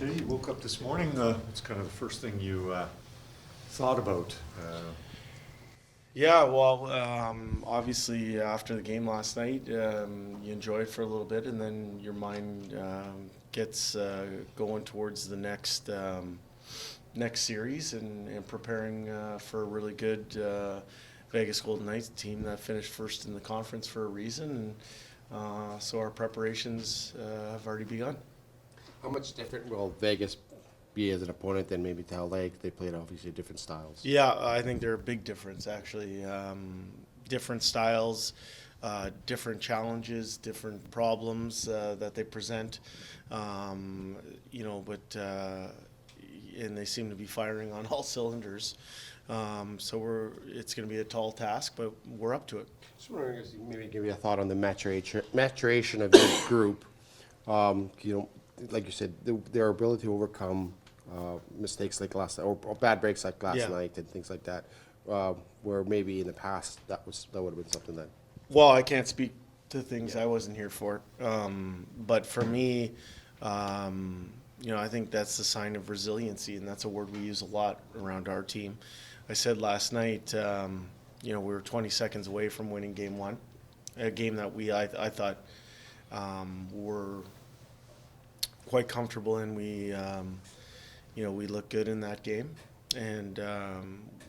Jay, you woke up this morning. What's kind of the first thing you thought about? Yeah, well, obviously after the game last night, you enjoy it for a little bit, and then your mind gets going towards the next series and preparing for a really good Vegas Golden Knights team that finished first in the conference for a reason, and so our preparations have already begun. How much different will Vegas be as an opponent than maybe to LA? They played obviously different styles. Yeah, I think they're a big difference actually. Different styles, different challenges, different problems that they present. But and they seem to be firing on all cylinders. So it's going to be a tall task, but we're up to it. Just wondering, maybe give you a thought on the maturation of this group. Like you said, their ability to overcome mistakes like last night, or bad breaks like last night, and things like that, where maybe in the past that would have been something that. Well, I can't speak to things I wasn't here for, but for me, I think that's the sign of resiliency, and that's a word we use a lot around our team. I said last night, we were 20 seconds away from winning Game 1, a game that I thought were quite comfortable in. We looked good in that game, and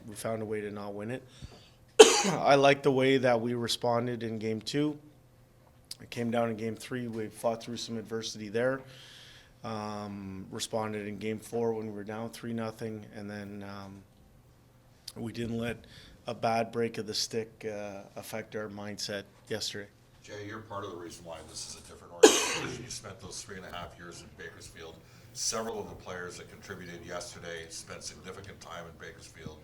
we found a way to not win it. I like the way that we responded in Game 2. It came down in Game 3. We fought through some adversity there. Responded in Game 4 when we were down 3-0, and then we didn't let a bad break of the stick affect our mindset yesterday. Jay, you're part of the reason why this is a different organization. You spent those 3.5 years in Bakersfield. Several of the players that contributed yesterday spent significant time in Bakersfield.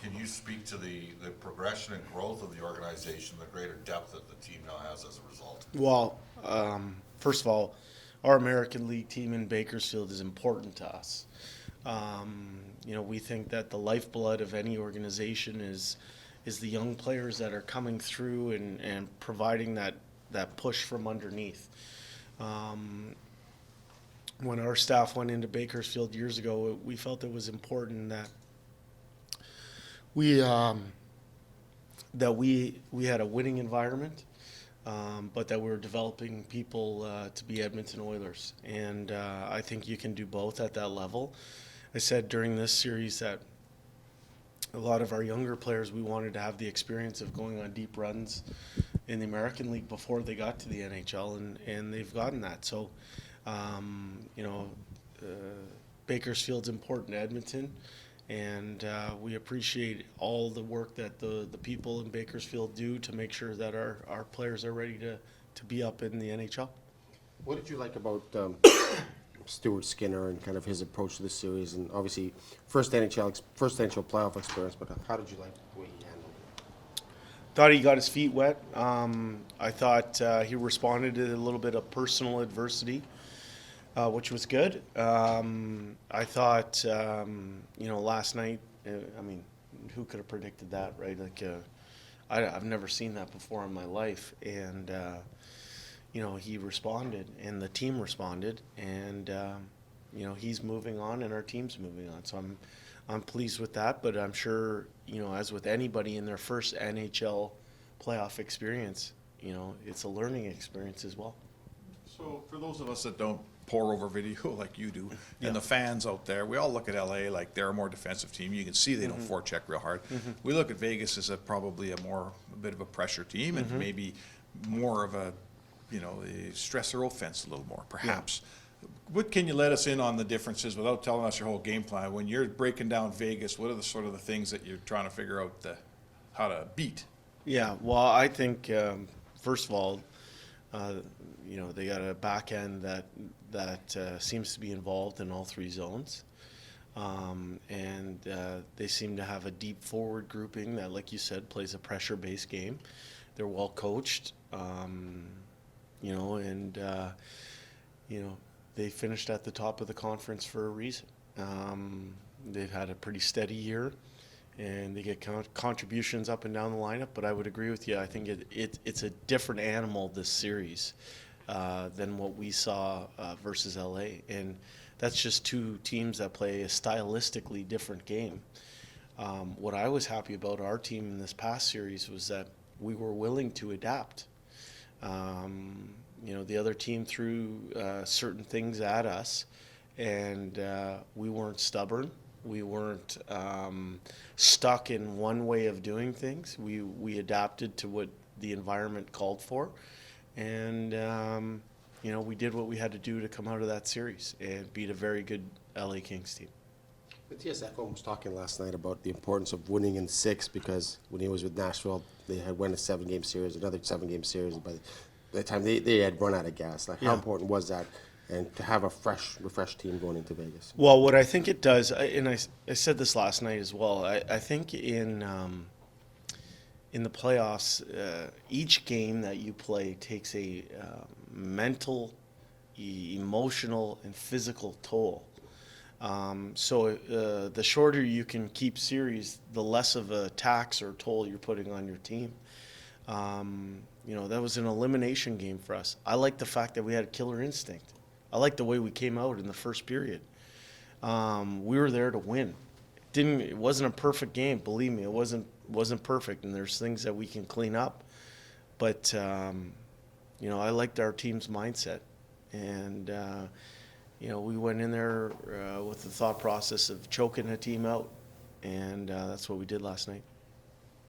Can you speak to the progression and growth of the organization, the greater depth that the team now has as a result? Well, first of all, our American League team in Bakersfield is important to us. We think that the lifeblood of any organization is the young players that are coming through and providing that push from underneath. When our staff went into Bakersfield years ago, we felt it was important that we had a winning environment, but that we were developing people to be Edmonton Oilers. And I think you can do both at that level. I said during this series that a lot of our younger players, we wanted to have the experience of going on deep runs in the American League before they got to the NHL, and they've gotten that. So, Bakersfield's important to Edmonton, and we appreciate all the work that the people in Bakersfield do to make sure that our players are ready to be up in the NHL. What did you like about Stuart Skinner and kind of his approach to the series, and obviously first NHL playoff experience, but how did you like the way he handled it? Thought he got his feet wet. I thought he responded to a little bit of personal adversity, which was good. I thought, last night, who could have predicted that, right? I've never seen that before in my life, and he responded, and the team responded, and he's moving on, and our team's moving on. So I'm pleased with that, but I'm sure, as with anybody in their first NHL playoff experience, it's a learning experience as well. So for those of us that don't pore over video like you do, and the fans out there, we all look at LA like they're a more defensive team. You can see they don't forecheck real hard. We look at Vegas as probably a bit of a pressure team, and maybe more of a stress their offense a little more, perhaps. Yeah. What can you let us in on the differences without telling us your whole game plan? When you're breaking down Vegas, what are the sort of the things that you're trying to figure out how to beat? Yeah, well, I think first of all, they got a back end that seems to be involved in all three zones, and they seem to have a deep forward grouping that, like you said, plays a pressure-based game. They're well coached. They finished at the top of the conference for a reason. They've had a pretty steady year, and they get contributions up and down the lineup. But I would agree with you. I think it's a different animal this series than what we saw versus LA, and That's just two teams that play a stylistically different game. What I was happy about our team in this past series was that we were willing to adapt. The other team threw certain things at us, and we weren't stubborn. We weren't stuck in one way of doing things. We adapted to what the environment called for, and we did what we had to do to come out of that series and beat a very good LA Kings team. Matthias Ekholm was talking last night about the importance of winning in 6, because when he was with Nashville, they had won a 7-game series, another 7-game series. By the time they had run out of gas, like how important was that, and to have a refreshed team going into Vegas? Well, what I think it does, and I said this last night as well. I think in the playoffs, each game that you play takes a mental, emotional, and physical toll. So the shorter you can keep series, the less of a tax or toll you're putting on your team. That was an elimination game for us. I like the fact that we had a killer instinct. I like the way we came out in the first period. We were there to win. It wasn't a perfect game, believe me. It wasn't perfect, and there's things that we can clean up. But I liked our team's mindset, and we went in there with the thought process of choking a team out, and that's what we did last night.